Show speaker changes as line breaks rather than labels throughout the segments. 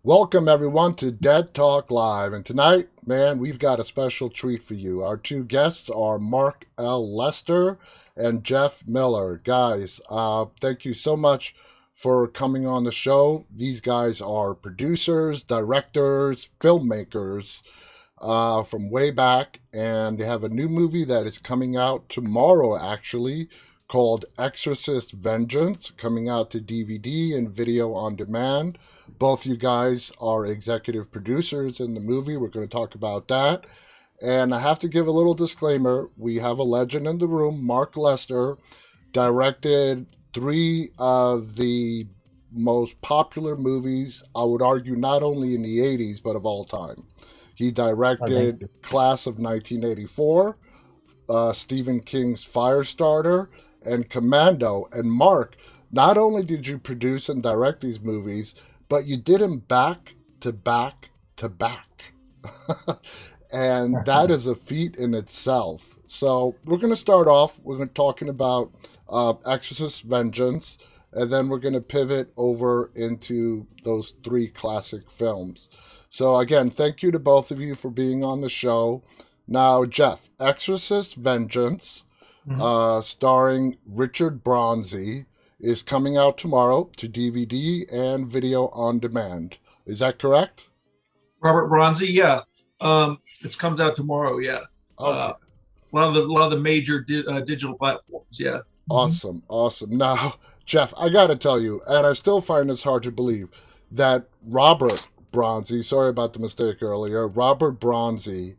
Welcome, everyone, to Dead Talk Live. And tonight, man, we've got a special treat for you. Our two guests are Mark L. Lester and Jeff Miller. Guys, thank you so much for coming on the show. These guys are producers, directors, filmmakers from way back, and they have a new movie that is coming out tomorrow, actually, called Exorcist Vengeance, coming out to DVD and video on demand. Both you guys are executive producers in the movie. We're going to talk about that. And I have to give a little disclaimer. We have a legend in the room. Mark Lester directed three of the most popular movies, I would argue, not only in the 80s, but of all time. He directed Class of 1984, Stephen King's Firestarter, and Commando. And Mark, not only did you produce and direct these movies, but you did them back to back to back. And that is a feat in itself. So we're going to start off, we're going to talking about Exorcist Vengeance, and then we're going to pivot over into those three classic films. So again, thank you to both of you for being on the show. Now, Jeff, Exorcist Vengeance, starring Richard Bronzey, is coming out tomorrow to DVD and video on demand. Is that correct?
Robert Bronzey, yeah. It comes out tomorrow, yeah. Okay. A lot of the major digital platforms, yeah.
Awesome. Now, Jeff, I got to tell you, and I still find this hard to believe, that Robert Bronzey, sorry about the mistake earlier, Robert Bronzey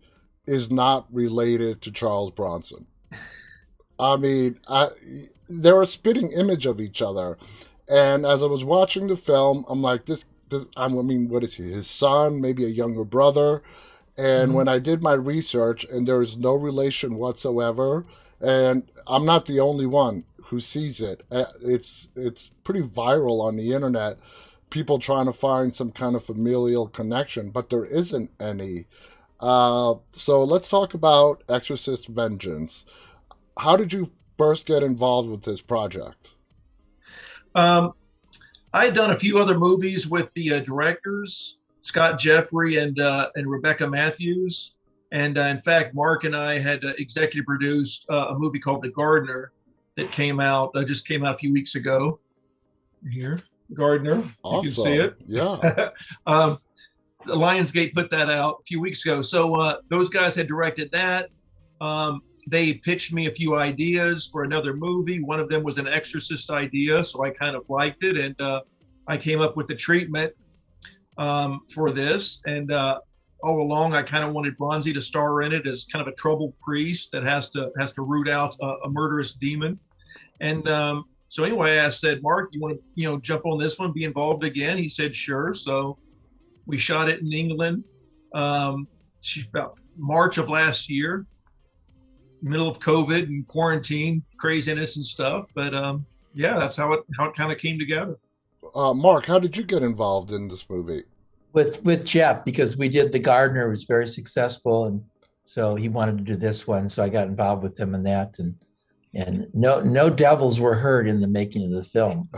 is not related to Charles Bronson. I mean, they're a spitting image of each other. And as I was watching the film, I'm like, what is he? His son, maybe a younger brother. And when I did my research, and there is no relation whatsoever, and I'm not the only one who sees it. It's pretty viral on the internet, people trying to find some kind of familial connection, but there isn't any. So let's talk about Exorcist Vengeance. How did you first get involved with this project?
I had done a few other movies with the directors, Scott Jeffrey and Rebecca Matthews. And in fact, Mark and I had executive produced a movie called The Gardener that just came out a few weeks ago. Here, Gardener,
awesome.
You can see it.
Yeah.
Lionsgate put that out a few weeks ago. So those guys had directed that. They pitched me a few ideas for another movie. One of them was an Exorcist idea, so I kind of liked it, and I came up with the treatment for this. And all along, I kind of wanted Bronzey to star in it as kind of a troubled priest that has to root out a murderous demon. And so anyway, I said, Mark, you want to jump on this one, be involved again? He said, sure. So we shot it in England about March of last year. Middle of COVID and quarantine craziness and stuff, but yeah, that's how it kind of came together.
Mark, how did you get involved in this movie?
With Jeff, because we did The Gardener, it was very successful, and so he wanted to do this one, so I got involved with him in that, and no devils were hurt in the making of the film.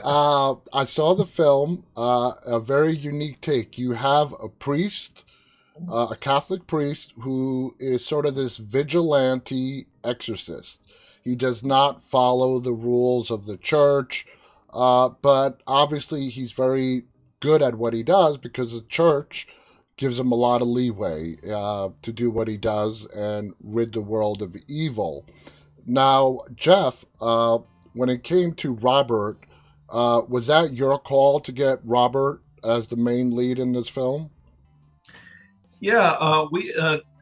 I saw the film, a very unique take. You have a priest, a Catholic priest, who is sort of this vigilante exorcist. He does not follow the rules of the church, but obviously he's very good at what he does because the church gives him a lot of leeway to do what he does and rid the world of evil. Now, Jeff, when it came to Robert, was that your call to get Robert as the main lead in this film?
Yeah,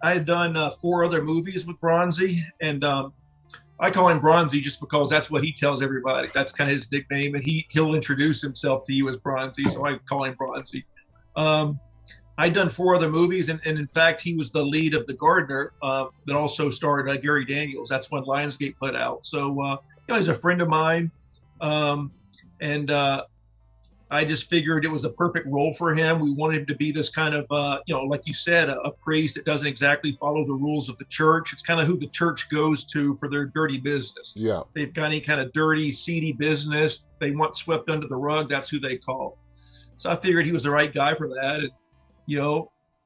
I had done 4 other movies with Bronzey, and I call him Bronzey just because that's what he tells everybody. That's kind of his nickname, and he'll introduce himself to you as Bronzey, so I call him Bronzey. I'd done 4 other movies, and in fact, he was the lead of The Gardener that also starred Gary Daniels. That's when Lionsgate put out. So he's a friend of mine, and I just figured it was a perfect role for him. We wanted him to be this kind of, like you said, a priest that doesn't exactly follow the rules of the church. It's kind of who the church goes to for their dirty business.
Yeah.
They've got any kind of dirty, seedy business they want swept under the rug. That's who they call. So I figured he was the right guy for that. And,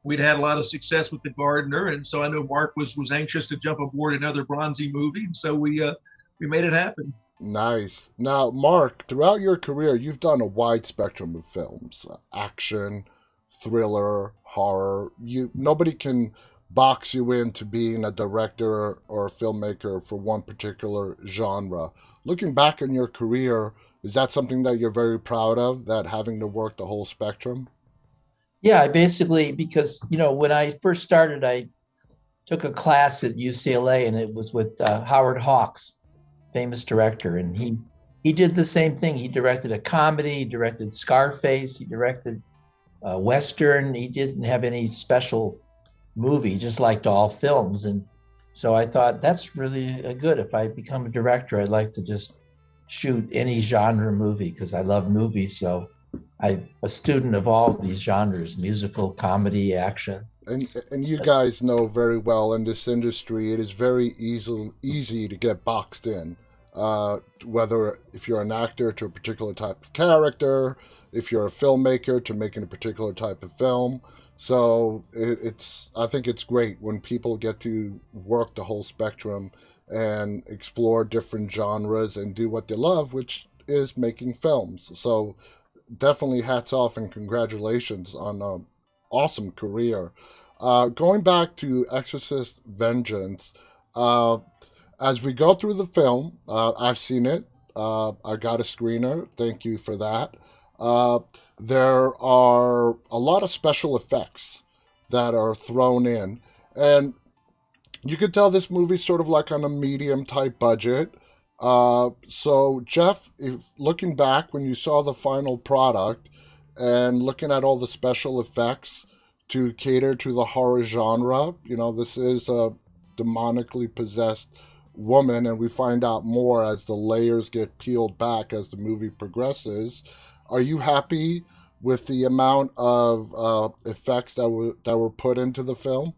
we'd had a lot of success with The Gardener. And so I know Mark was anxious to jump aboard another Bronzey movie. And so we made it happen.
Nice. Now, Mark, throughout your career, you've done a wide spectrum of films: action, thriller, horror. Nobody can box you into being a director or a filmmaker for one particular genre. Looking back on your career, is that something that you're very proud of, that having to work the whole spectrum?
Yeah, I basically, because, when I first started, I took a class at UCLA, and it was with Howard Hawks, famous director. And he did the same thing. He directed a comedy, he directed Scarface, he directed Western. He didn't have any special movie, he just liked all films. And so I thought, that's really good. If I become a director, I'd like to just shoot any genre movie, because I love movies. So I'm a student of all of these genres: musical, comedy, action.
And you guys know very well, in this industry, it is very easy to get boxed in. Whether if you're an actor to a particular type of character, if you're a filmmaker to making a particular type of film. So I think it's great when people get to work the whole spectrum and explore different genres and do what they love, which is making films. So definitely hats off and congratulations on an awesome career. Going back to Exorcist Vengeance, as we go through the film, I've seen it. I got a screener. Thank you for that. There are a lot of special effects that are thrown in. And you could tell this movie's sort of like on a medium type budget. So, Jeff, looking back when you saw the final product and looking at all the special effects to cater to the horror genre, this is a demonically possessed woman, and we find out more as the layers get peeled back as the movie progresses. Are you happy with the amount of effects that were put into the film?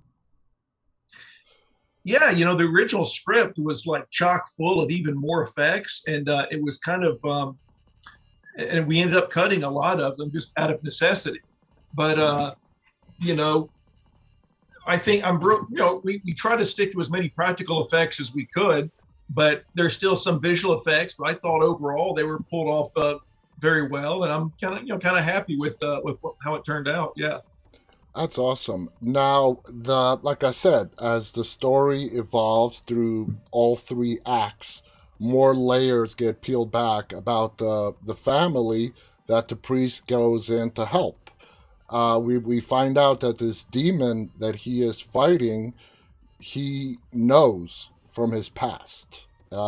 Yeah, the original script was like chock full of even more effects, and it was kind of, and we ended up cutting a lot of them just out of necessity. But I think we try to stick to as many practical effects as we could, but there's still some visual effects. But I thought overall they were pulled off very well, and I'm kind of happy with how it turned out. Yeah.
That's awesome. Now, like I said, as the story evolves through all three acts, more layers get peeled back about the family that the priest goes in to help. We find out that this demon that he is fighting, he knows from his past.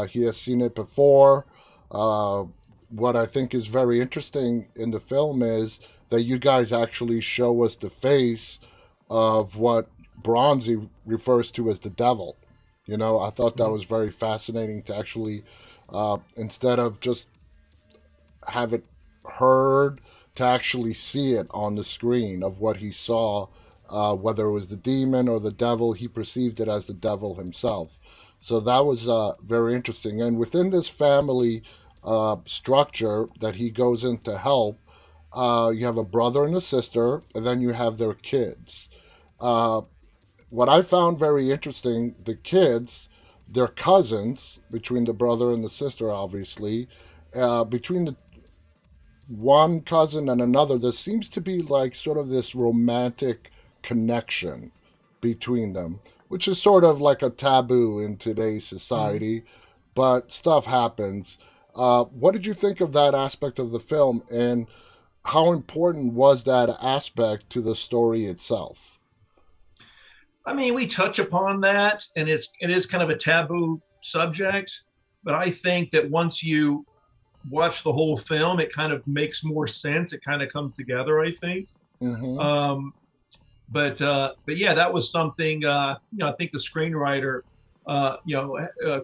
He has seen it before. What I think is very interesting in the film is that you guys actually show us the face of what Bronzey refers to as the devil. I thought that was very fascinating to actually, instead of just have it heard, to actually see it on the screen of what he saw, whether it was the demon or the devil. He perceived it as the devil himself. So that was very interesting. And within this family structure that he goes in to help, you have a brother and a sister, and then you have their kids. What I found very interesting, the kids, they're cousins, between the brother and the sister, obviously. Between the one cousin and another, there seems to be like sort of this romantic connection between them, which is sort of like a taboo in today's society, but stuff happens. What did you think of that aspect of the film, and how important was that aspect to the story itself?
I mean, we touch upon that, and it is kind of a taboo subject, but I think that once you watch the whole film, it kind of makes more sense. It kind of comes together, I think.
Mm-hmm.
But yeah, that was something. I think the screenwriter,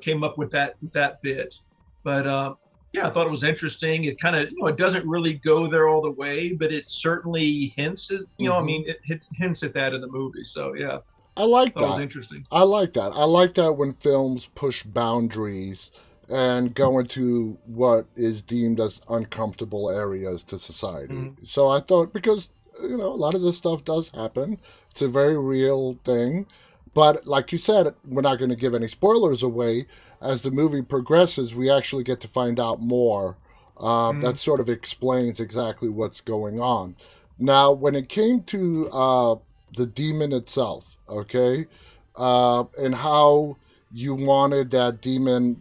came up with that bit. But yeah, I thought it was interesting. It kind of, it doesn't really go there all the way, but it certainly hints at, I mean, it hints at that in the movie. So yeah,
I like that.
That was interesting.
I like that. I like that when films push boundaries and go into what is deemed as uncomfortable areas to society.
Mhm.
So I thought, because a lot of this stuff does happen, it's a very real thing. But like you said, we're not going to give any spoilers away. As the movie progresses, we actually get to find out more. That
Mhm.
sort of explains exactly what's going on. Now, when it came to the demon itself, okay, and how you wanted that demon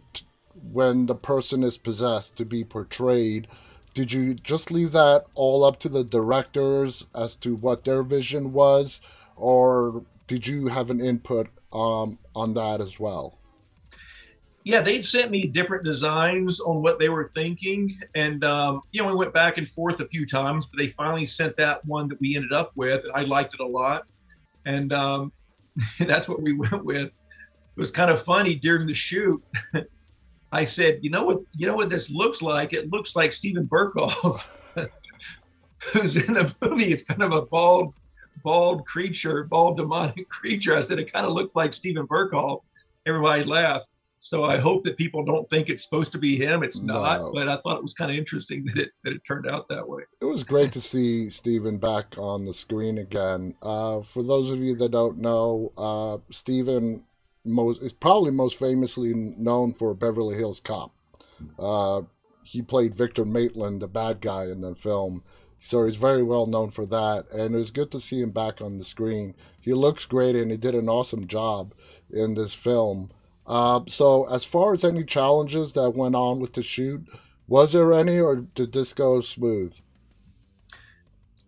when the person is possessed to be portrayed, did you just leave that all up to the directors as to what their vision was, or did you have an input on that as well?
Yeah, they'd sent me different designs on what they were thinking, and we went back and forth a few times, but they finally sent that one that we ended up with. I liked it a lot, and that's what we went with. It was kind of funny during the shoot. I said, you know what this looks like? It looks like Steven Berkoff, who's in the movie. It's kind of a bald creature, bald demonic creature. I said it kind of looked like Steven Berkoff. Everybody laughed. So I hope that people don't think it's supposed to be him. It's not,
No.
but I thought it was kind of interesting that it turned out that way.
It was great to see Steven back on the screen again. For those of you that don't know, Steven is probably most famously known for Beverly Hills Cop. Uh, he played Victor Maitland, the bad guy in the film. So he's very well known for that. And it was good to see him back on the screen. He looks great, and he did an awesome job in this film. So, as far as any challenges that went on with the shoot, was there any, or did this go smooth?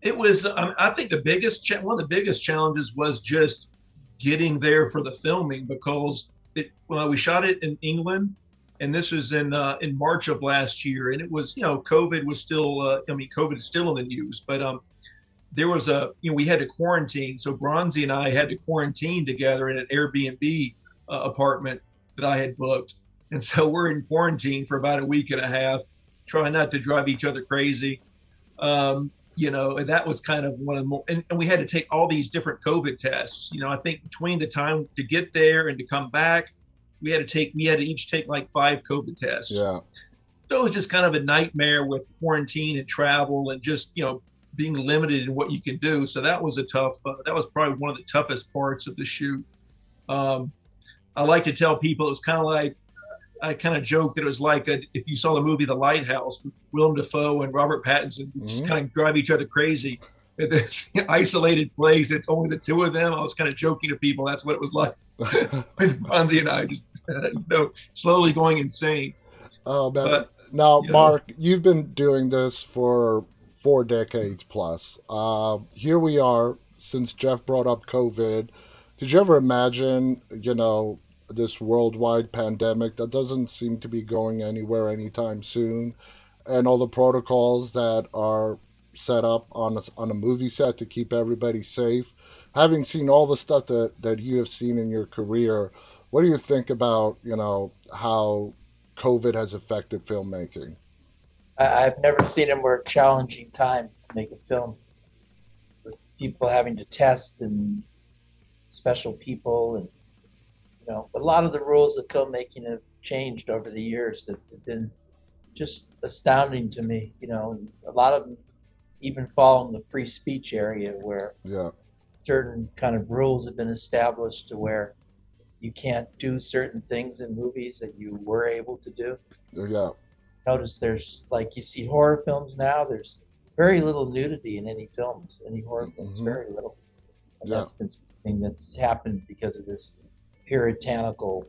It was, I think one of the biggest challenges was just getting there for the filming, because we shot it in England, and this was in March of last year, and it was, COVID was still, COVID is still in the news, but there was we had to quarantine. So Bronzey and I had to quarantine together in an Airbnb apartment that I had booked. And so we're in quarantine for about a week and a half, trying not to drive each other crazy. And that was kind of one of the more, and we had to take all these different COVID tests. I think between the time to get there and to come back, we had to each take like 5 COVID tests.
Yeah.
So it was just kind of a nightmare with quarantine and travel and just, being limited in what you can do. So that was that was probably one of the toughest parts of the shoot. I like to tell people it was kind of like, I kind of joked that it was like if you saw the movie The Lighthouse with Willem Dafoe and Robert Pattinson, just kind of drive each other crazy at this isolated place. It's only the two of them. I was kind of joking to people. That's what it was like with Bronzey and I, just slowly going insane.
Oh man!
But
Now, Mark, you've been doing this for 4 decades plus. Here we are. Since Jeff brought up COVID, did you ever imagine, this worldwide pandemic that doesn't seem to be going anywhere anytime soon, and all the protocols that are set up on a movie set to keep everybody safe? Having seen all the stuff that you have seen in your career, what do you think about, how COVID has affected filmmaking?
I've never seen a more challenging time to make a film, with people having to test and special people, and a lot of the rules of filmmaking have changed over the years that have been just astounding to me. A lot of them even fall in the free speech area, where
Yeah.
certain kind of rules have been established to where you can't do certain things in movies that you were able to do.
Yeah.
Notice there's, like, you see horror films now, there's very little nudity in any horror films, very little. And
Yeah.
that's been something that's happened because of this puritanical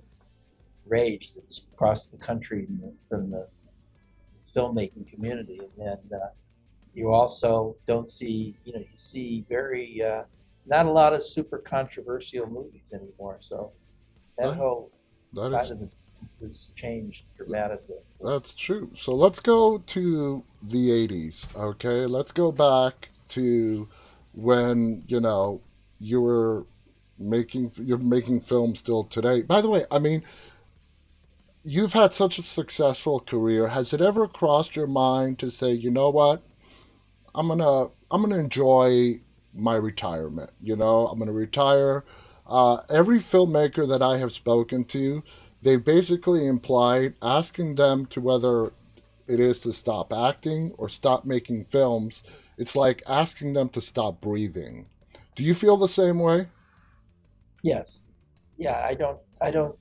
rage that's across the country from the filmmaking community. And then you also don't see, you see very, not a lot of super controversial movies anymore. So that whole
That
side
is
of the business has changed dramatically.
That's true. So let's go to the 80s, okay? Let's go back to when, you were you're making films still today. By the way, I mean, you've had such a successful career. Has it ever crossed your mind to say, you know what? I'm gonna enjoy my retirement. I'm gonna retire. Every filmmaker that I have spoken to, they basically implied asking them to whether it is to stop acting or stop making films. It's like asking them to stop breathing. Do you feel the same way?
Yes. Yeah, I don't,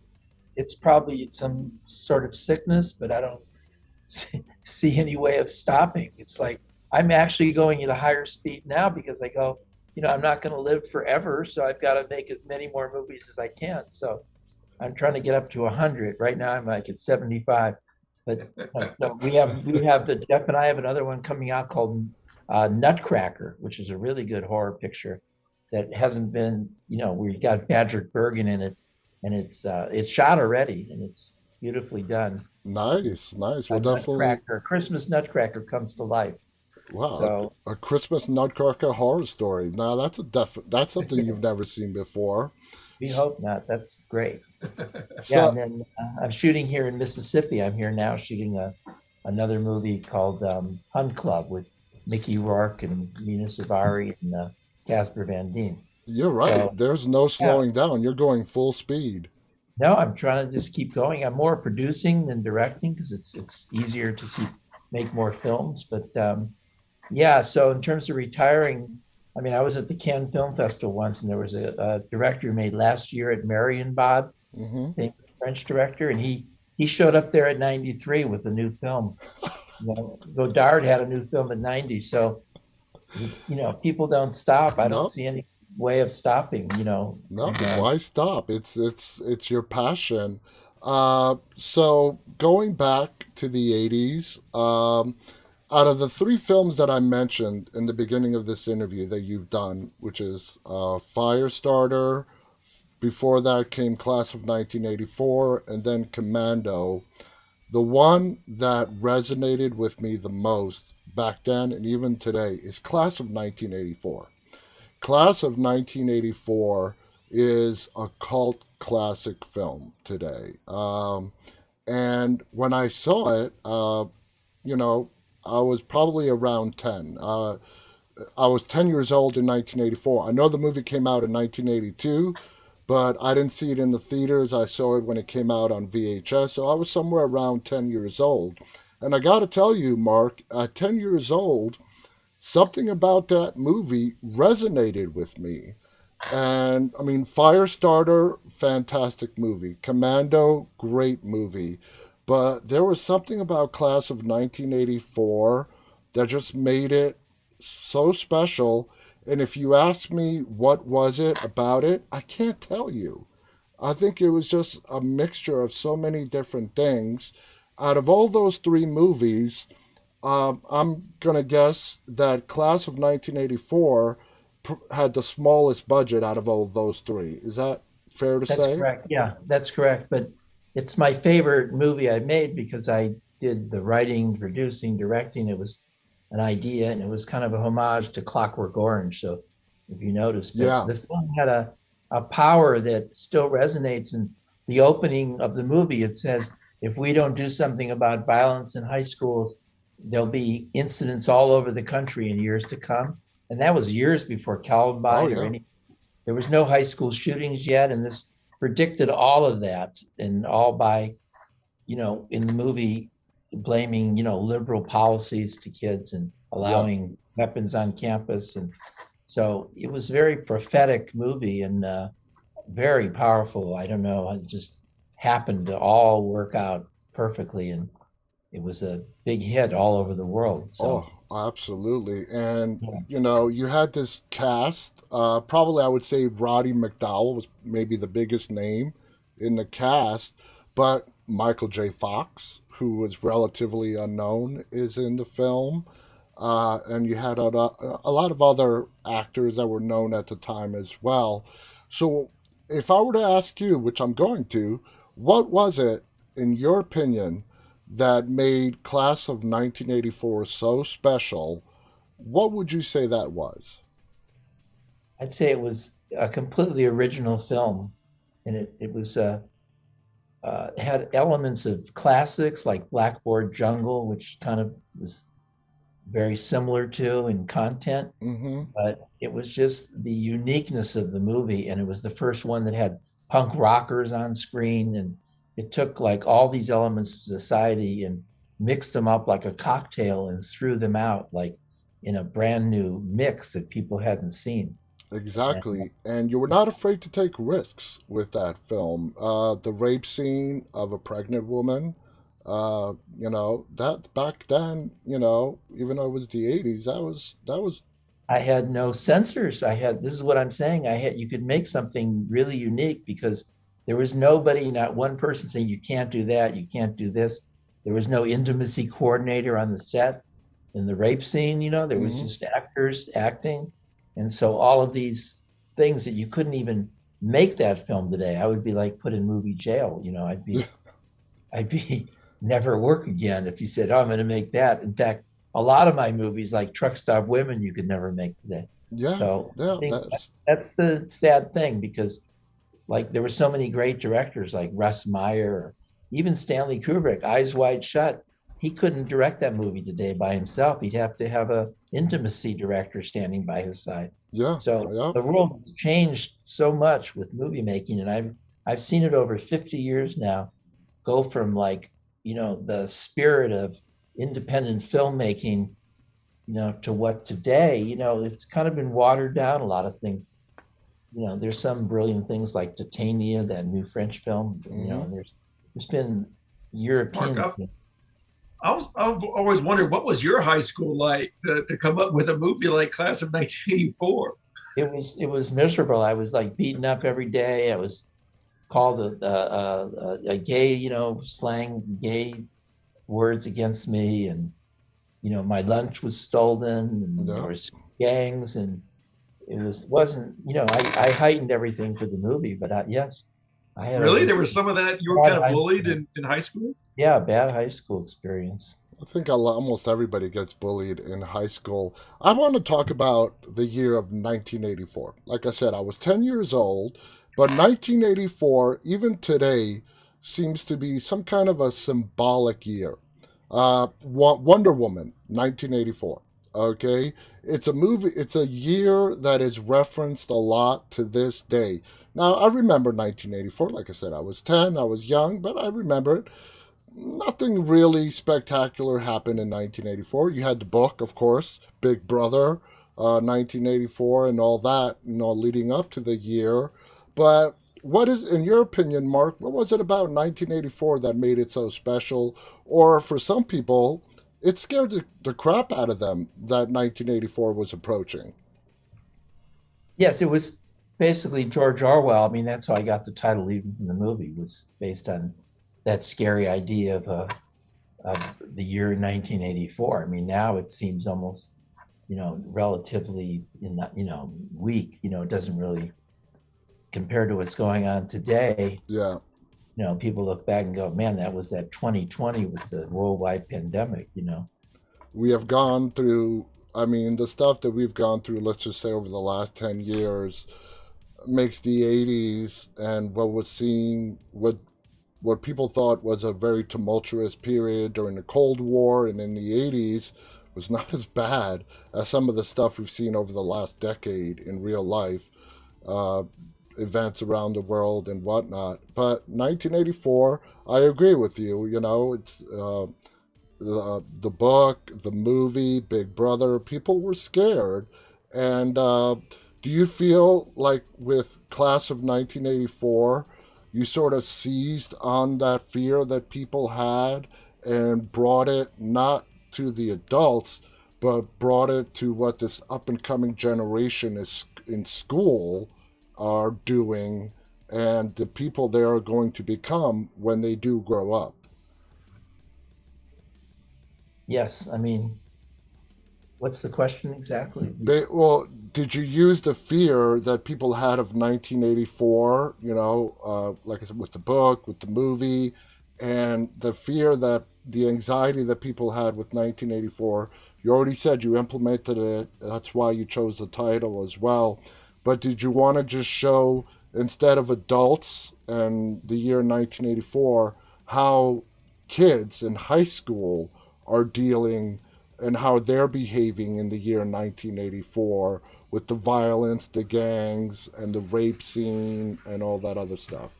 it's probably some sort of sickness, but I don't see any way of stopping. It's like I'm actually going at a higher speed now because I go, I'm not going to live forever, so I've got to make as many more movies as I can. So I'm trying to get up to 100. Right now I'm like at 75. But so we have the Jeff and I have another one coming out called Nutcracker, which is a really good horror picture that hasn't been, where you got Patrick Bergen in it, and it's shot already and it's beautifully done.
Nice, nice. Well, definitely.
Nutcracker, Christmas Nutcracker comes to life.
Wow,
So
a Christmas Nutcracker horror story. Now that's something you've never seen before.
we hope not. That's great. Yeah,
So,
and then I'm shooting here in Mississippi. I'm here now shooting another movie called Hunt Club with Mickey Rourke and Mina Savari and Casper Van Dien.
you're right.
So
There's no
yeah,
slowing down. You're going full speed.
no, I'm trying to just keep going. I'm more producing than directing because it's easier to make more films. But yeah, so in terms of retiring, I mean, I was at the Cannes Film Festival once, and there was a director who made Last Year at Marienbad,
Hmm.
famous French director, and he showed up there at 93 with a new film. Godard had a new film at 90, so people don't stop. I don't
No,
see any way of stopping.
no.
And
Why stop? It's your passion. So going back to the '80s, out of the three films that I mentioned in the beginning of this interview that you've done, which is Firestarter, before that came Class of 1984, and then Commando, the one that resonated with me the most back then and even today is Class of 1984. Class of 1984 is a cult classic film today. And when I saw it, you know, I was probably around 10. I was 10 years old in 1984. I know the movie came out in 1982, but I didn't see it in the theaters. I saw it when it came out on VHS, so I was somewhere around 10 years old. And I got to tell you, Mark, at 10 years old, something about that movie resonated with me. And I mean, Firestarter, fantastic movie. Commando, great movie. But there was something about Class of 1984 that just made it so special. And if you ask me what was it about it, I can't tell you. I think it was just a mixture of so many different things. Out of all those three movies, I'm gonna guess that Class of 1984 had the smallest budget out of all those three. Is that fair to
that's
say?
correct. Yeah, that's correct. But it's my favorite movie I made because I did the writing, producing, directing. It was an idea, and it was kind of a homage to Clockwork Orange. So if you notice, but
Yeah,
the film had a power that still resonates. In the opening of the movie, it says, if we don't do something about violence in high schools, there'll be incidents all over the country in years to come. And that was years before
oh
Columbine or
yeah,
any, there was no high school shootings yet. And this predicted all of that, and all by, in the movie, blaming, liberal policies to kids and
yeah.
allowing weapons on campus. And so it was a very prophetic movie and very powerful. I don't know, it just happened to all work out perfectly. And it was a big hit all over the world. So,
Oh, absolutely. And
yeah.
you had this cast. Probably, I would say Roddy McDowell was maybe the biggest name in the cast, but Michael J. Fox, who was relatively unknown, is in the film. And you had a lot of other actors that were known at the time as well. So, if I were to ask you, which I'm going to, what was it, in your opinion, that made Class of 1984 so special? What would you say that was?
I'd say it was a completely original film. And it was had elements of classics like Blackboard Jungle, which kind of was very similar to in content,
Mm-hmm.
but it was just the uniqueness of the movie. And it was the first one that had punk rockers on screen. And it took like all these elements of society and mixed them up like a cocktail and threw them out like in a brand new mix that people hadn't seen. And
Exactly. And you were not afraid to take risks with that film. The rape scene of a pregnant woman, that back then, even though it was the 80s, that was,
I had no censors. This is what I'm saying. You could make something really unique because there was nobody, not one person saying, you can't do that, you can't do this. There was no intimacy coordinator on the set in the rape scene, there was
Mhm.
just actors acting. And so all of these things that you couldn't even make that film today, I would be like put in movie jail. I'd be never work again if you said, "Oh, I'm going to make that." In fact, a lot of my movies, like Truck Stop Women, you could never make today.
Yeah,
So I
yeah,
think
that's,
that's the sad thing because, like, there were so many great directors like Russ Meyer, even Stanley Kubrick, Eyes Wide Shut. He couldn't direct that movie today by himself. He'd have to have a intimacy director standing by his side.
yeah,
So
yeah.
the world has changed so much with movie making, and I've seen it over 50 years now go from like the spirit of independent filmmaking to what today it's kind of been watered down. A lot of things, there's some brilliant things like Titania, that new French film,
Hmm.
and there's been
Mark,
European things.
I've always wondered what was your high school like to come up with a movie like Class of 1984.
It was miserable. I was like beaten up every day. I was called a gay, slang gay words against me, and my lunch was stolen, and there
Yeah.
was gangs, and wasn't I heightened everything for the movie, but yes, I had a
Really, there was some of that. You were
bad
kind of
high
bullied
school.
in high school.
Yeah, bad high school experience.
I think almost everybody gets bullied in high school. I want to talk about the year of 1984. Like I said, I was 10 years old, but 1984, even today, seems to be some kind of a symbolic year. Wonder Woman, 1984. Okay, it's a movie. It's a year that is referenced a lot to this day. Now I remember 1984. Like I said, I was 10. I was young, but I remember it. Nothing really spectacular happened in 1984. You had the book, of course, Big Brother, 1984, and all that, leading up to the year. But what is, in your opinion, Mark, what was it about 1984 that made it so special? Or for some people, it scared the crap out of them that 1984 was approaching.
Yes, it was basically George Orwell. I mean, that's how I got the title even from the movie, was based on that scary idea of the year 1984. I mean, now it seems almost, relatively weak. It doesn't really compare to what's going on today.
Yeah.
People look back and go, man, that was that 2020 with the worldwide pandemic.
We have
It's,
gone through, I mean, the stuff that we've gone through, let's just say over the last 10 years, makes the 80s and what was seen, what people thought was a very tumultuous period during the Cold War and in the 80s was not as bad as some of the stuff we've seen over the last decade in real life, uh, events around the world and whatnot. But 1984, I agree with you. It's the book, the movie, Big Brother. People were scared, and do you feel like with Class of 1984, you sort of seized on that fear that people had and brought it not to the adults, but brought it to what this up and coming generation is in school are doing and the people they are going to become when they do grow up?
yes, I mean, what's the question exactly?
Well, did you use the fear that people had of 1984, like I said, with the book, with the movie, and the fear that the anxiety that people had with 1984? You already said you implemented it. That's why you chose the title as well. But did you want to just show, instead of adults and the year 1984, how kids in high school are dealing and how they're behaving in the year 1984 with the violence, the gangs, and the rape scene and all that other stuff?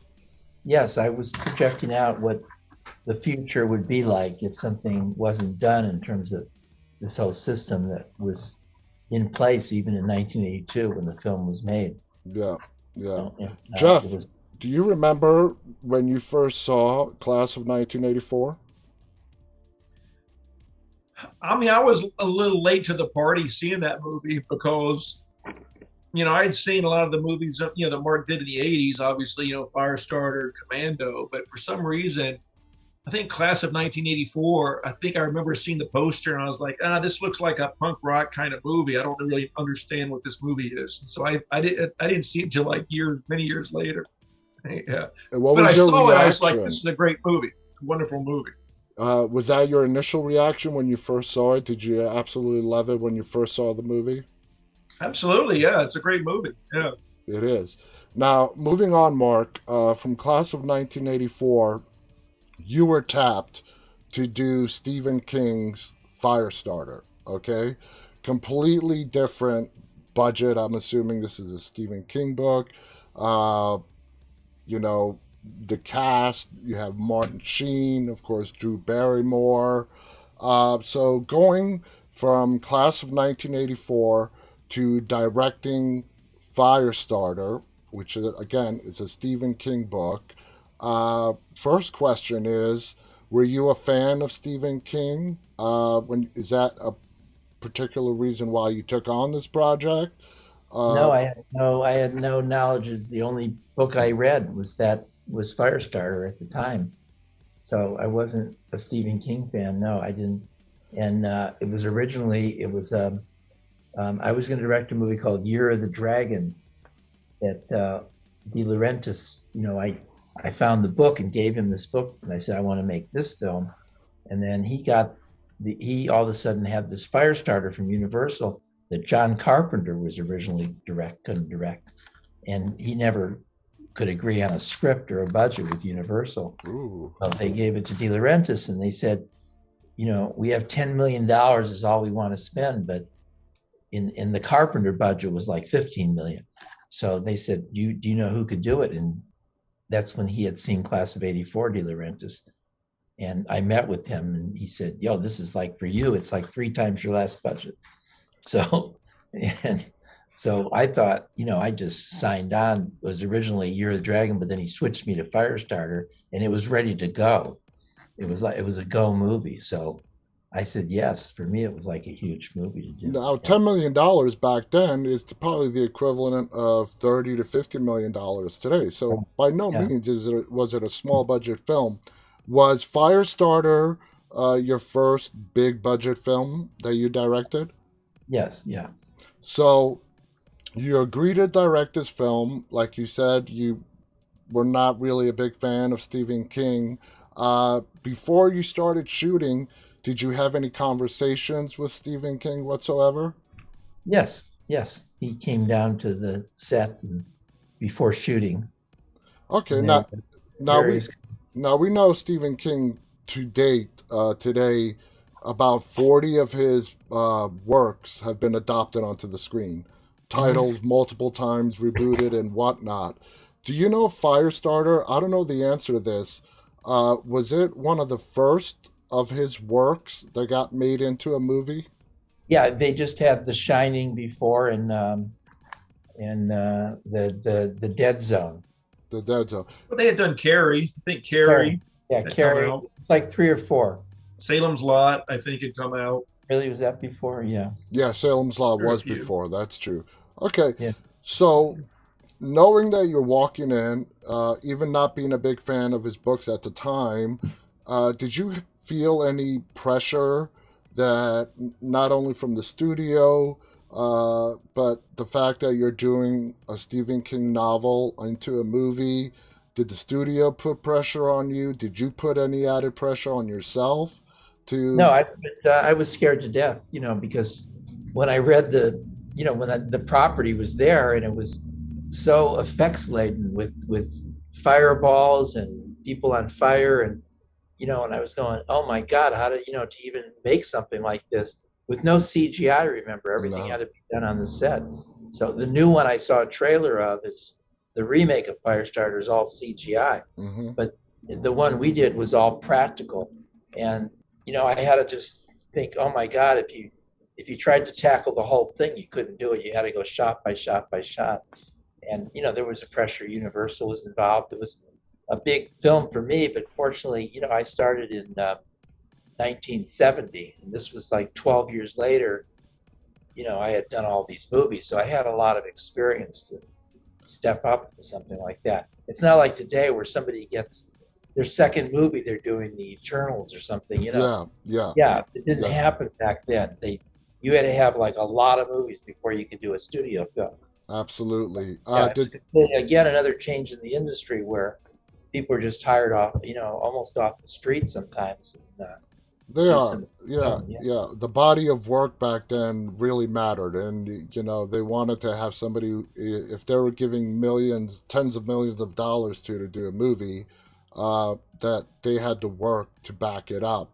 Yes, I was projecting out what the future would be like if something wasn't done in terms of this whole system that was in place even in 1982 when the film was made.
Yeah, yeah.
It
Jeff,
was,
do you remember when you first saw Class of 1984?
I mean, I was a little late to the party seeing that movie because, I'd seen a lot of the movies, that Mark did in the 80s, obviously, Firestarter, Commando, but for some reason, I think Class of 1984, I think I remember seeing the poster and I was like, this looks like a punk rock kind of movie. I don't really understand what this movie is. And so I didn't see it until like many years later. Yeah.
And what
But I
was your
saw it, I was like,
reaction?
this is a great movie, wonderful movie.
Was that your initial reaction when you first saw it? Did you absolutely love it when you first saw the movie?
Absolutely, yeah, it's a great movie. Yeah.
It is. Now, moving on, Mark, from Class of 1984, you were tapped to do Stephen King's Firestarter, okay? Completely different budget. I'm assuming this is a Stephen King book. Uh, you know, the cast, you have Martin Sheen, of course, Drew Barrymore. So going from Class of 1984 to directing Firestarter, which again is a Stephen King book. First question is, were you a fan of Stephen King? Is that a particular reason why you took on this project?
no, I had no knowledge. It's the only book I read was Firestarter at the time. So I wasn't a Stephen King fan. No, I didn't. And it was I was going to direct a movie called Year of the Dragon that De Laurentiis, I found the book and gave him this book and I said, I want to make this film. And then he all of a sudden had this Firestarter from Universal that John Carpenter was originally couldn't direct. And he never could agree on a script or a budget with Universal.
Ooh.
Well, they gave it to De Laurentiis and they said, we have $10 million is all we want to spend, but in the Carpenter budget was like 15 million. So they said, do you know who could do it? And that's when he had seen Class of 84, De Laurentiis. And I met with him and he said, yo, this is like for you, it's like 3 times your last budget. So I thought, I just signed on. It was originally Year of the Dragon, but then he switched me to Firestarter and it was ready to go. It was a go movie. So I said yes. For me, it was like a huge movie to do.
Now, $10 million back then is probably the equivalent of $30 to $50 million today. So by no means was it a small budget film. Was Firestarter your first big budget film that you directed?
Yes, yeah.
So you agreed to direct this film. Like you said, you were not really a big fan of Stephen King. Before you started shooting, did you have any conversations with Stephen King whatsoever?
Yes. He came down to the set before shooting.
Okay, now we know Stephen King to date today. About 40 of his works have been adopted onto the screen, titles multiple times, rebooted and whatnot. Do you know Firestarter? I don't know the answer to this. Was it one of the first of his works that got made into a movie?
Yeah, they just had The Shining before and the Dead Zone.
The Dead Zone.
But they had done Carrie. I think Carrie.
Yeah, Carrie. It's like 3 or 4.
Salem's Lot, I think, had come out.
Really, was that before? Yeah.
Yeah, Salem's Lot was before. That's true. Okay.
Yeah.
So, knowing that you're walking in, even not being a big fan of his books at the time, did you feel any pressure that not only from the studio, but the fact that you're doing a Stephen King novel into a movie? Did the studio put pressure on you? Did you put any added pressure on yourself?
No, I was scared to death, because when I read the property was there and it was so effects laden with fireballs and people on fire and and I was going, oh my God, how to to even make something like this with no CGI. Remember, everything had to be done on the set. So the new one I saw a trailer of, the remake of Firestarter is all CGI,
Hmm.
but the one we did was all practical. And I had to just think, oh my God, if you tried to tackle the whole thing, you couldn't do it. You had to go shot by shot by shot. And there was a pressure. Universal was involved. It was a big film for me, but fortunately, I started in 1970, and this was like 12 years later. I had done all these movies, so I had a lot of experience to step up to something like that. It's not like today where somebody gets their second movie, they're doing the Eternals or something.
Yeah, yeah,
Yeah, it didn't
yeah,
happen back then. You had to have like a lot of movies before you could do a studio film.
absolutely.
Yeah, it's again another change in the industry where people are just hired off, almost off the street sometimes. And,
They
do
are,
some
yeah,
film. Yeah.
yeah. The body of work back then really mattered, and they wanted to have somebody. If they were giving millions, tens of millions of dollars to do a movie, that they had to work to back it up.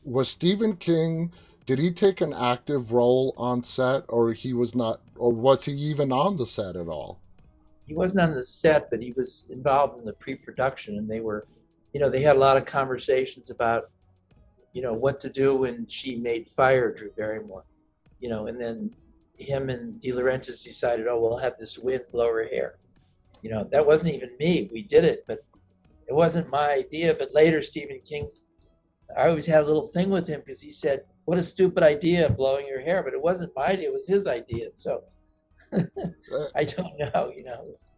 Was Stephen King? Did he take an active role on set, or he was not, or was he even on the set at all?
He wasn't on the set, but he was involved in the pre-production, and they had a lot of conversations about what to do when she made Fire, Drew Barrymore, and then him and De Laurentiis decided, oh, we'll have this wind blow her hair. That wasn't even me. We did it, but it wasn't my idea. But later, Stephen King's, I always had a little thing with him because he said, what a stupid idea, blowing your hair. But it wasn't my idea. It was his idea. So
Uh,
I don't know,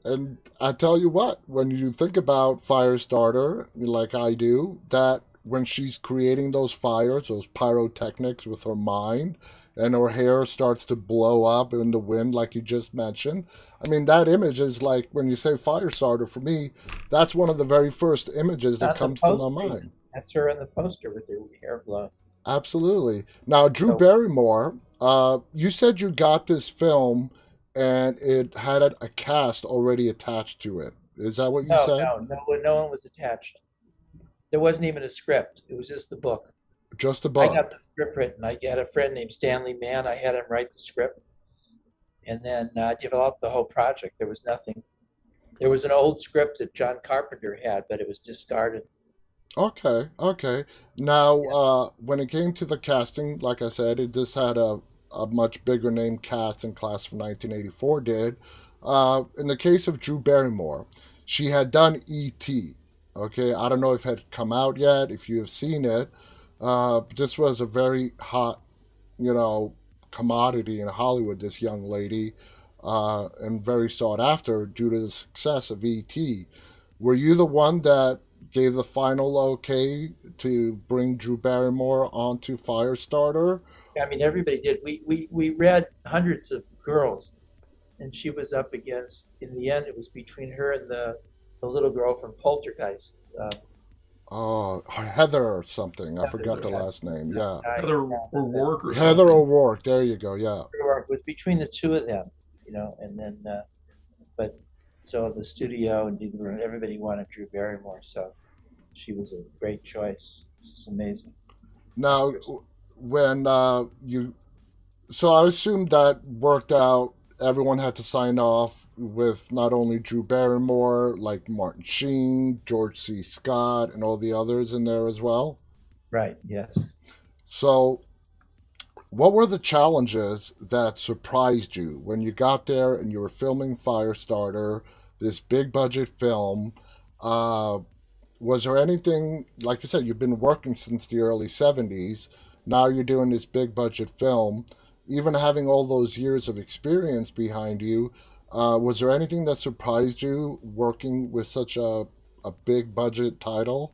And I tell you what, when you think about Firestarter, like I do, that when she's creating those fires, those pyrotechnics with her mind, and her hair starts to blow up in the wind, like you just mentioned. I mean, that image is like, when you say Firestarter, for me, that's one of the very first images that
Not the
comes to my
poster.
mind.
That's her in the poster with her hair blown.
Absolutely. Now, Drew
So
Barrymore, you said you got this film and it had a cast already attached to it. Is that what you
no,
said?
no, no, no one was attached. There wasn't even a script. It was just the book.
Just a
I
book.
got the script written. I had a friend named Stanley Mann. I had him write the script, and then developed the whole project. There was nothing. There was an old script that John Carpenter had, but it was discarded.
Okay, okay. Now,
Yeah,
when it came to the casting, like I said, it just had a much bigger name cast in Class of 1984 did. In the case of Drew Barrymore, she had done E.T. Okay, I don't know if it had come out yet, if you have seen it. This was a very hot, you know, commodity in Hollywood, this young lady, and very sought after due to the success of E.T. Were you the one that gave the final okay to bring Drew Barrymore onto Firestarter?
I mean everybody did. We read hundreds of girls, and she was up against. In the end, it was between her and the little girl from Poltergeist.
Oh, Heather or something. I
Heather,
forgot the
yeah.
last name. Yeah.
Heather O'Rourke or
Heather
something.
O'Rourke. There you go. Yeah.
It was between the two of them, and then, but so the studio and everybody wanted Drew Barrymore, so she was a great choice. It's amazing
Now,
actress.
when so I assume that worked out. Everyone had to sign off with not only Drew Barrymore, like Martin Sheen, George C. Scott, and all the others in there as well.
Right? Yes.
So, what were the challenges that surprised you when you got there and you were filming Firestarter, this big budget film? Uh, was there anything, like you said, you've been working since the early 70s, now you're doing this big budget film, even having all those years of experience behind you, was there anything that surprised you working with such a big budget title?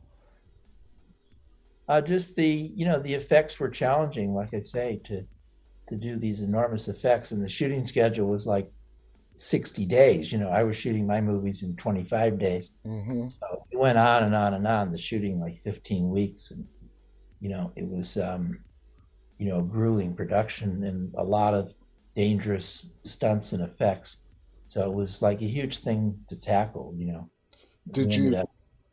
Just the effects were challenging, like I say, to do these enormous effects, and the shooting schedule was like 60 days. I was shooting my movies in 25 days.
Hmm.
So it went on and on and on, the shooting like 15 weeks. And, it was, grueling production and a lot of dangerous stunts and effects. So it was like a huge thing to tackle. We
Did
ended
you
up,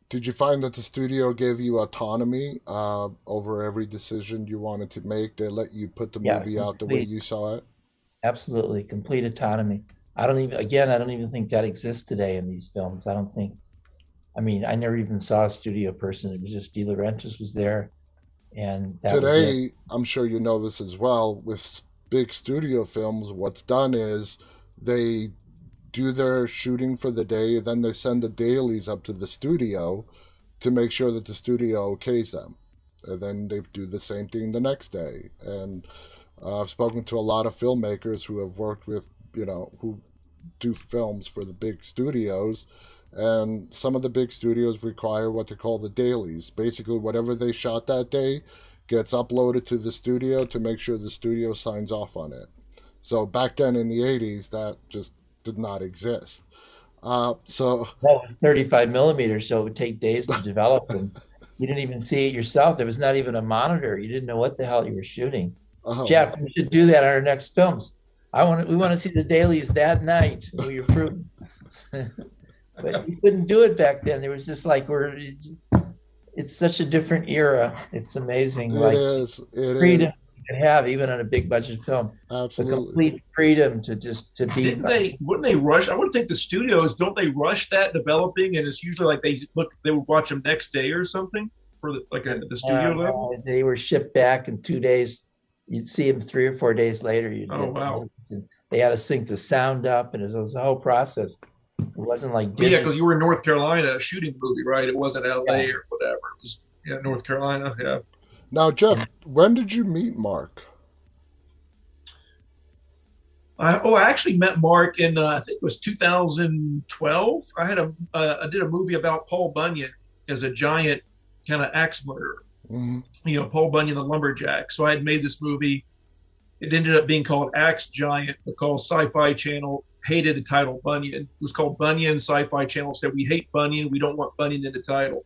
did you find that the studio gave you autonomy over every decision you wanted to make? They let you put the
yeah,
movie out the way you saw it?
absolutely complete autonomy. I don't even think that exists today in these films. I mean, I never even saw a studio person. It was just De Laurentiis was there, and that was it.
Today, I'm sure you know this as well, with big studio films, what's done is they do their shooting for the day, then they send the dailies up to the studio to make sure that the studio okays them. And then they do the same thing the next day. And I've spoken to a lot of filmmakers who have worked with, who do films for the big studios. And some of the big studios require what they call the dailies. Basically, whatever they shot that day gets uploaded to the studio to make sure the studio signs off on it. So back then in the 80s, that just did not exist. So
Well, 35 millimeters, so it would take days to develop, and you didn't even see it yourself. There was not even a monitor. You didn't know what the hell you were shooting. Jeff, we should do that on our next films. We want to see the dailies that night. We approve. But you couldn't do it back then. There was just like it's such a different era. It's amazing.
It
freedom
is.
you can have even on a big budget film.
Absolutely.
The complete freedom to be.
Wouldn't they rush? I would think the studios, don't they rush that developing, and it's usually like they would watch them next day or something for at the studio level.
They were shipped back in 2 days. You'd see them 3 or 4 days later.
Oh wow!
They had to sync the sound up, and it was a whole process. It wasn't like digital.
Yeah, because you were in North Carolina shooting the movie, right? It wasn't LA or whatever. It was North Carolina. Yeah.
Now, Jeff, when did you meet Mark?
I actually met Mark in I think it was 2012. I did a movie about Paul Bunyan as a giant kind of axe murderer.
Mm-hmm.
Paul Bunyan, the lumberjack. So I had made this movie. It ended up being called Axe Giant because Sci-Fi Channel hated the title Bunyan. It was called Bunyan. Sci-Fi Channel said, we hate Bunyan. We don't want Bunyan in the title.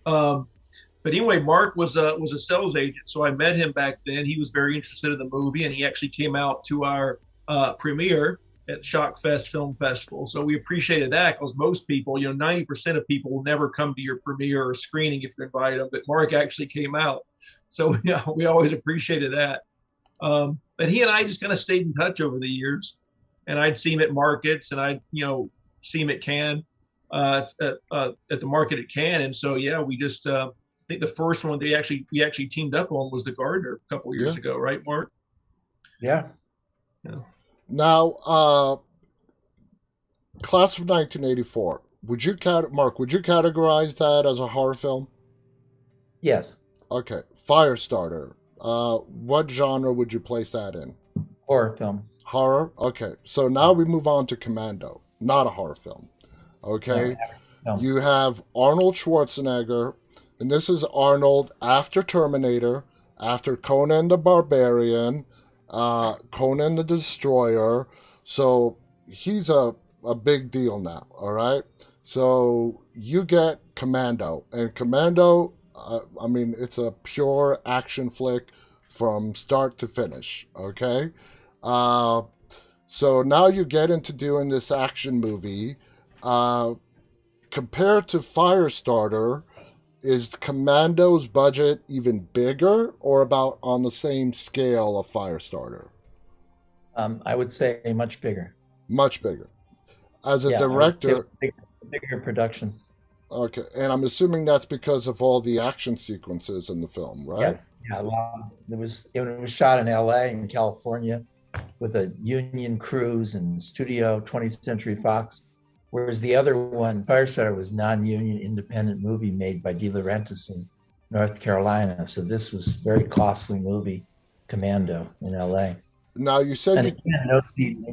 But anyway, Mark was a sales agent. So I met him back then. He was very interested in the movie, and he actually came out to our premiere at Shockfest Film Festival. So we appreciated that because most people, 90% of people will never come to your premiere or screening if you invite them. But Mark actually came out. So we always appreciated that. But he and I just kind of stayed in touch over the years. And I'd see him at markets, and I'd see him at Cannes, at the market at Cannes. And so we just I think the first one we actually teamed up on was The Gardener a couple of years ago, right, Mark?
Yeah.
Now, Class of 1984. Mark? Would you categorize that as a horror film?
Yes.
Okay. Firestarter. What genre would you place that in?
Horror film.
Horror? Okay. So now we move on to Commando. Not a horror film. Okay.
No.
You have Arnold Schwarzenegger, and this is Arnold after Terminator, after Conan the Barbarian, Conan the Destroyer. So he's a big deal now, all right? So you get Commando. And Commando, it's a pure action flick from start to finish, okay? So now you get into doing this action movie. Compared to Firestarter, is Commando's budget even bigger or about on the same scale of Firestarter?
I would say much bigger.
Much bigger. As a director...
Bigger production.
Okay, and I'm assuming that's because of all the action sequences in the film, right?
Yes. Yeah, it was shot in LA and California with a union crews and studio, 20th Century Fox. Whereas the other one, Firestarter, was non-union independent movie made by De Laurentiis in North Carolina. So this was a very costly movie, Commando, in LA.
Now you said...
And again,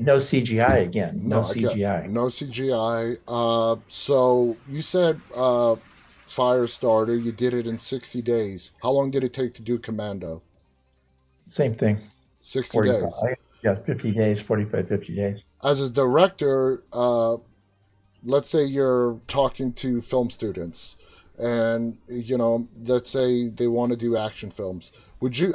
no CGI again. No CGI.
No CGI. So you said Firestarter, you did it in 60 days. How long did it take to do Commando?
Same thing.
60 days.
Yeah, 50 days, 45, 50 days.
As a director, let's say you're talking to film students and, let's say they want to do action films.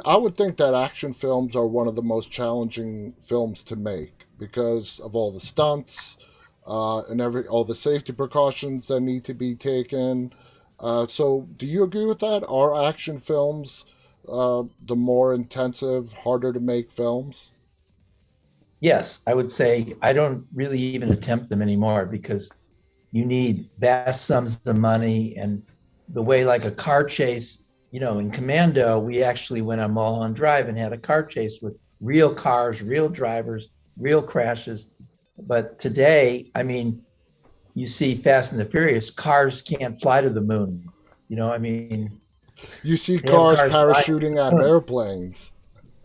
I would think that action films are one of the most challenging films to make because of all the stunts and all the safety precautions that need to be taken. So do you agree with that? Are action films the more intensive, harder to make films?
Yes, I would say I don't really even attempt them anymore because you need vast sums of money. And the way, like a car chase, in Commando, we actually went on Mulholland Drive and had a car chase with real cars, real drivers, real crashes. But today, I mean, you see Fast and the Furious, cars can't fly to the moon. I mean,
You see
they have
cars
cars flying to
parachuting out
the
of
moon.
airplanes.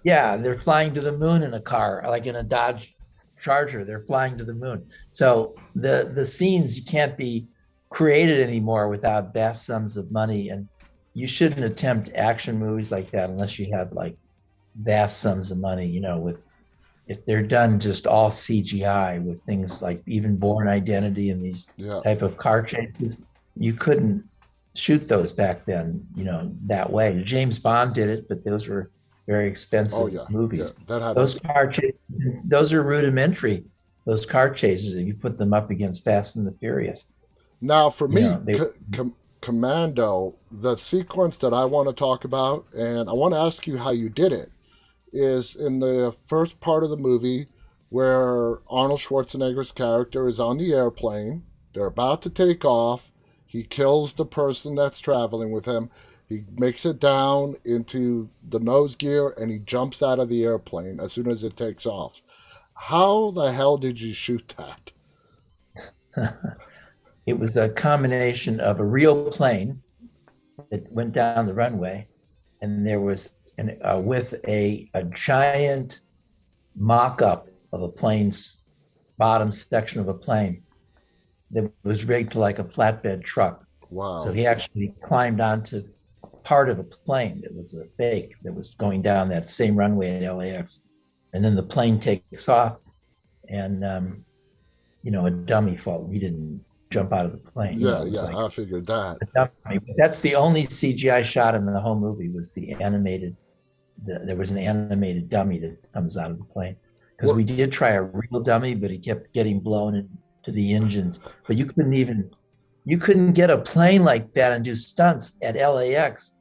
Yeah, they're flying to the moon in a car, like in a Dodge Charger. They're flying to the moon. So the scenes you can't be created anymore without vast sums of money, and you shouldn't attempt action movies like that unless you had like vast sums of money. With if they're done just all CGI with things like even Born Identity and these
Yeah.
type of car chases, you couldn't shoot those back then. That way. James Bond did it, but those were very expensive
Oh yeah.
movies.
Yeah. That had
Those car chases, those are rudimentary. Those car chases, if you put them up against Fast and the Furious.
Now, for me,
They,
Commando, the sequence that I want to talk about, and I want to ask you how you did it, is in the first part of the movie where Arnold Schwarzenegger's character is on the airplane. They're about to take off. He kills the person that's traveling with him. He makes it down into the nose gear and he jumps out of the airplane as soon as it takes off. How the hell did you shoot that?
it was a combination of a real plane that went down the runway, and there was with a giant mock-up of a plane's bottom section of a plane that was rigged to like a flatbed truck.
Wow.
So he actually climbed onto part of a plane that was a fake that was going down that same runway at LAX. And then the plane takes off and, a dummy fall. He didn't jump out of the plane.
Yeah, I figured that.
That's the only CGI shot in the whole movie was the animated. There was an animated dummy that comes out of the plane. Because we did try a real dummy, but he kept getting blown into the engines. But you couldn't get a plane like that and do stunts at LAX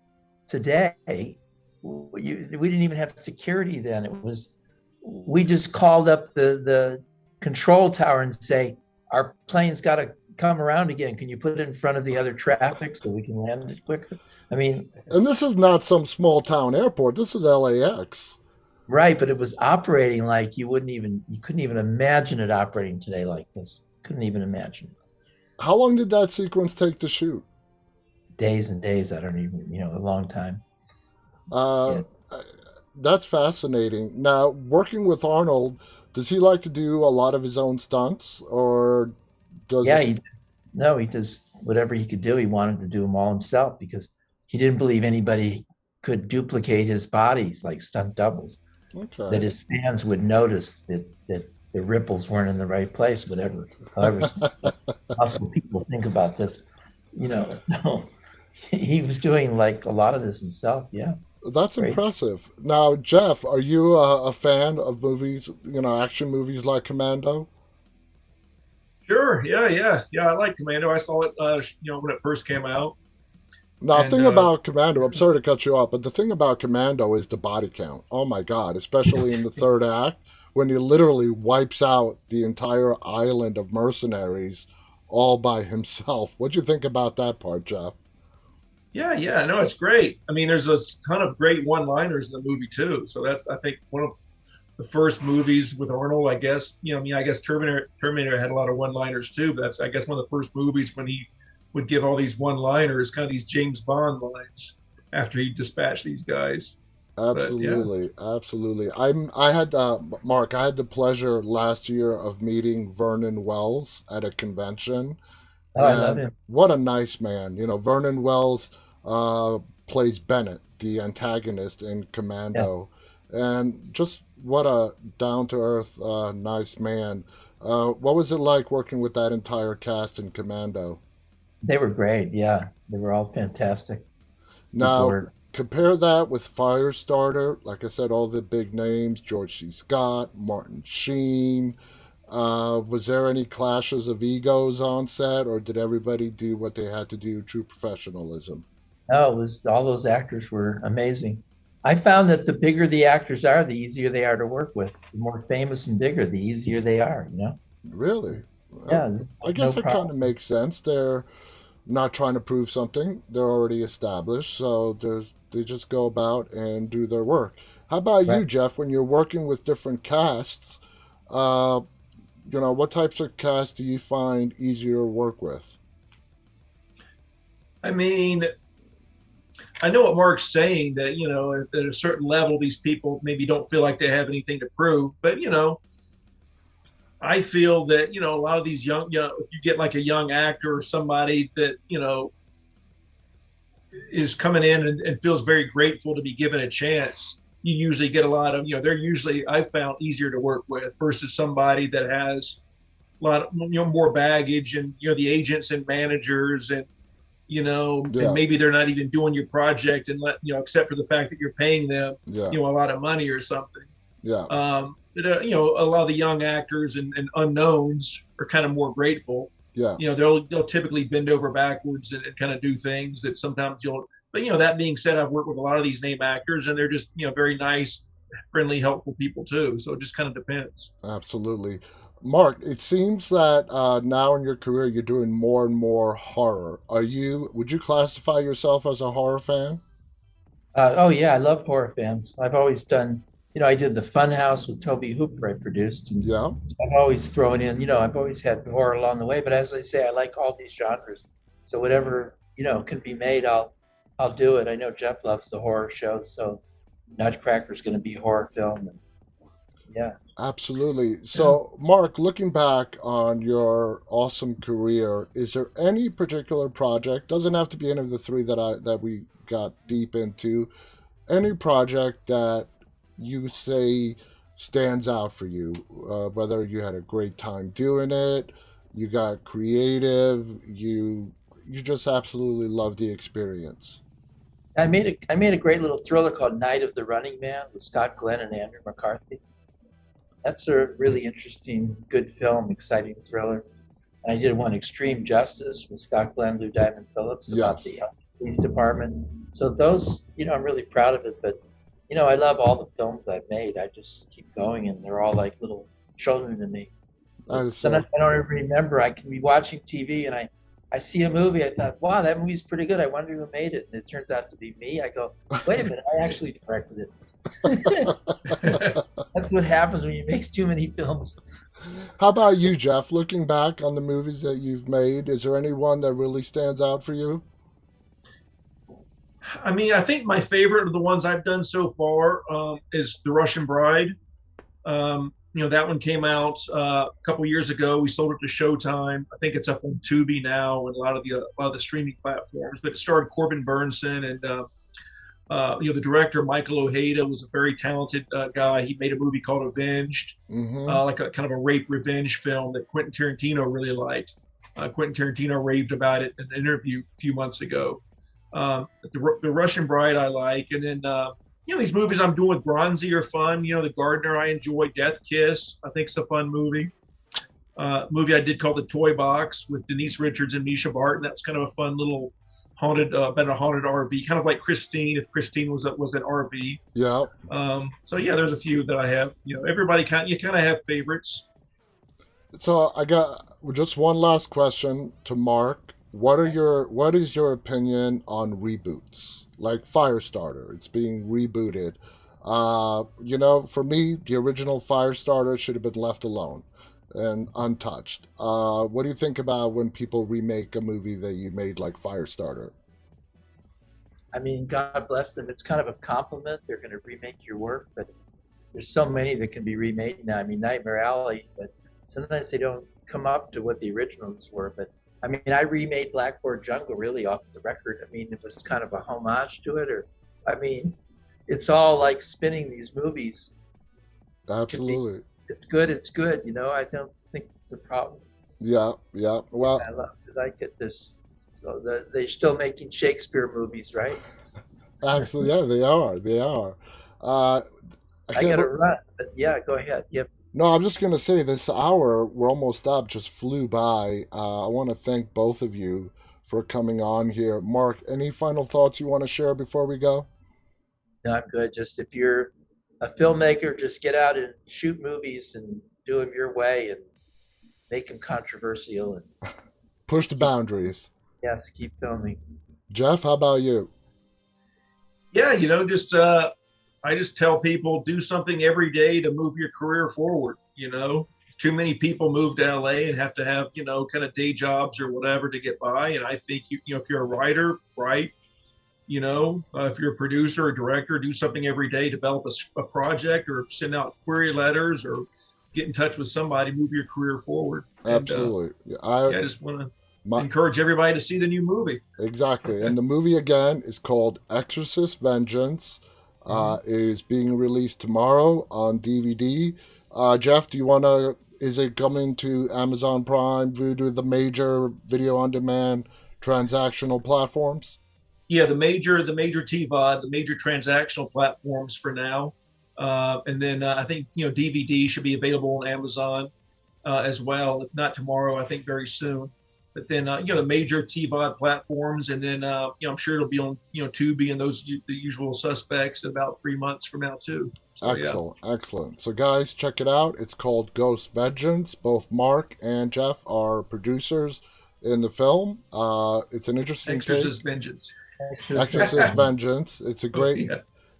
today. We didn't even have security then. We just called up the control tower and say, our plane's got to come around again. Can you put it in front of the other traffic so we can land it quicker? I mean,
and this is not some small town airport. This is LAX.
Right, but it was operating like you couldn't even imagine it operating today like this. Couldn't even imagine.
How long did that sequence take to shoot?
Days and days. I don't even, a long time.
That's fascinating. Now, working with Arnold, does he like to do a lot of his own stunts, or does?
Yeah, he does whatever he could do. He wanted to do them all himself because he didn't believe anybody could duplicate his bodies like stunt doubles.
Okay.
That his fans would notice that the ripples weren't in the right place, however possible people think about this, so he was doing like a lot of this himself. Yeah.
That's
Great.
Impressive. Now, Jeff, are you a fan of movies, action movies like Commando?
Sure. Yeah. I like Commando. I saw it, when it first came out.
Now, the
And
thing about Commando, I'm sorry to cut you off, but the thing about Commando is the body count. Oh my God, especially in the third act, when he literally wipes out the entire island of mercenaries all by himself. What'd you think about that part, Jeff?
Yeah, no, it's great. I mean, there's a ton of great one-liners in the movie too. So that's, I think, one of the first movies with Arnold. I guess, I guess Terminator had a lot of one-liners too. But that's, I guess, one of the first movies when he would give all these one-liners, kind of these James Bond lines after he dispatched these guys.
Absolutely, absolutely. I had Mark. I had the pleasure last year of meeting Vernon Wells at a convention.
Oh, I love him.
What a nice man. Vernon Wells plays Bennett, the antagonist in Commando, and just what a down-to-earth, nice man. What was it like working with that entire cast in Commando?
They were great. Yeah, they were all fantastic.
Now, compare that with Firestarter. Like I said, all the big names, George C. Scott, Martin Sheen. Was there any clashes of egos on set, or did everybody do what they had to do, true professionalism?
No, all those actors were amazing. I found that the bigger the actors are, the easier they are to work with. The more famous and bigger, the easier they are, you know?
Really?
Yeah,
Well, I
no
guess it kind of
problem.
makes sense. They're not trying to prove something. They're already established, so they just go about and do their work. How about
Right.
you, Jeff? When you're working with different casts, uh, what types of casts do you find easier to work with?
I mean, I know what Mark's saying that, at a certain level, these people maybe don't feel like they have anything to prove. But, I feel that, a lot of these young, if you get like a young actor or somebody that, is coming in and feels very grateful to be given a chance, you usually get a lot of, they're usually, I've found, easier to work with versus somebody that has a lot of, more baggage and, the agents and managers and, and
Yeah,
maybe they're not even doing your project and except for the fact that you're paying them,
yeah,
a lot of money or something.
yeah,
A lot of the young actors and unknowns are kind of more grateful.
yeah.
They'll typically bend over backwards and kind of do things that sometimes you'll. But that being said, I've worked with a lot of these name actors, and they're just very nice, friendly, helpful people too. So it just kind of depends.
Absolutely. Mark, it seems that now in your career you're doing more and more horror. Would you classify yourself as a horror fan?
Oh yeah, I love horror films. I've always done, I did the Fun House with Toby Hooper I produced, and
Yeah,
I've always thrown in, I've always had horror along the way. But as I say, I like all these genres. So whatever, can be made, I'll do it. I know Jeff loves the horror shows, so Nutcracker is going to be a horror film. And yeah.
absolutely.
Yeah.
So, Mark, looking back on your awesome career, is there any particular project, doesn't have to be any of the three that we got deep into, any project that you say stands out for you, whether you had a great time doing it, you got creative, you just absolutely love the experience.
I made a great little thriller called Night of the Running Man with Scott Glenn and Andrew McCarthy. That's a really interesting, good film, exciting thriller. And I did one, Extreme Justice, with Scott Glenn, Lou Diamond Phillips, about
Yes.
the police department. So those, I'm really proud of it. But I love all the films I've made. I just keep going, and they're all like little children to me.
That is so.
Sometimes I don't even remember. I can be watching TV and I see a movie. I thought, wow, that movie's pretty good. I wonder who made it. And it turns out to be me. I go, wait a minute, I actually directed it. That's what happens when you make too many films.
How about you, Jeff? Looking back on the movies that you've made, is there any one that really stands out for you?
I mean, I think my favorite of the ones I've done so far is The Russian Bride. That one came out a couple years ago. We sold it to Showtime. I think it's up on Tubi now and a lot of the streaming platforms. But it starred Corbin Burnson and the director Michael Ojeda was a very talented guy. He made a movie called Avenged,
Mm-hmm.
like a kind of a rape revenge film that Quentin Tarantino really liked. Quentin Tarantino raved about it in an interview a few months ago. The Russian Bride I like, and then these movies I'm doing with Bronzey are fun. The Gardener I enjoy. Death Kiss I think is a fun movie. Movie I did called The Toy Box with Denise Richards and Misha Barton. That's kind of a fun little haunted, about a haunted RV, kind of like Christine. If Christine was an RV.
Yeah.
So yeah, there's a few that I have. Everybody you kind of have favorites.
So I got just one last question to Mark. What is your opinion on reboots? Like Firestarter, it's being rebooted. For me, the original Firestarter should have been left alone and untouched. What do you think about when people remake a movie that you made like Firestarter?
I mean, God bless them. It's kind of a compliment. They're going to remake your work, but there's so many that can be remade now. I mean, Nightmare Alley, but sometimes they don't come up to what the originals were. But I mean, I remade Blackboard Jungle really off the record. I mean, it was kind of a homage to it, I mean, it's all like spinning these movies. Could be,
Absolutely.
it's good. It's good. I don't think it's a problem.
Yeah, yeah. Well,
I like it. They're still making Shakespeare movies, right?
absolutely, yeah, they are. They are. Uh, I
I got
can't.
to run, but yeah, go ahead. Yep.
No, I'm just going to say this hour, we're almost up, just flew by. I want to thank both of you for coming on here. Mark, any final thoughts you want to share before we go?
Not good. Just if you're a filmmaker, just get out and shoot movies and do them your way and make them controversial and
Push the boundaries.
yes, keep filming.
Jeff, how about you?
Yeah, just I just tell people do something every day to move your career forward. Too many people move to LA and have to have kind of day jobs or whatever to get by. And I think if you're a writer, write. If you're a producer or director, do something every day, develop a project or send out query letters or get in touch with somebody, move your career forward.
Absolutely.
I just want to encourage everybody to see the new movie.
Exactly. And the movie, again, is called Exorcist Vengeance. Is being released tomorrow on DVD. Jeff, is it coming to Amazon Prime, Vudu, the major video on demand transactional platforms?
Yeah, the major TVOD, the major transactional platforms for now. And then I think, DVD should be available on Amazon as well. If not tomorrow, I think very soon. But then, the major TVOD platforms, and then, I'm sure it'll be on, Tubi and the usual suspects about 3 months from now too. So,
Excellent. So, guys, check it out. It's called Ghost Vengeance. Both Mark and Jeff are producers in the film. It's an interesting
Exorcist Vengeance.
Exorcist Vengeance. It's a great.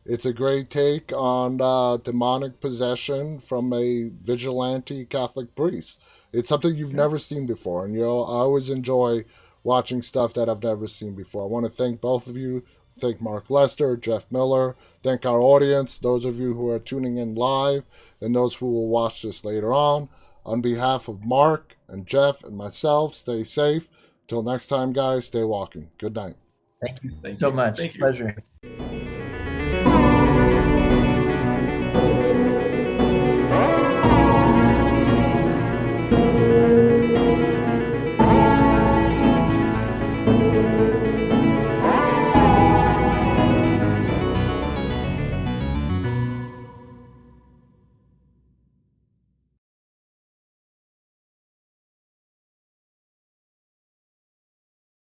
It's a great take on demonic possession from a vigilante Catholic priest. It's something you've never seen before, and I always enjoy watching stuff that I've never seen before. I want to thank both of you. Thank Mark Lester, Jeff Miller. Thank our audience, those of you who are tuning in live, and those who will watch this later on. On behalf of Mark and Jeff and myself, stay safe. Till next time, guys, stay walking. Good night.
Thank you so much.
Thank you.
Pleasure.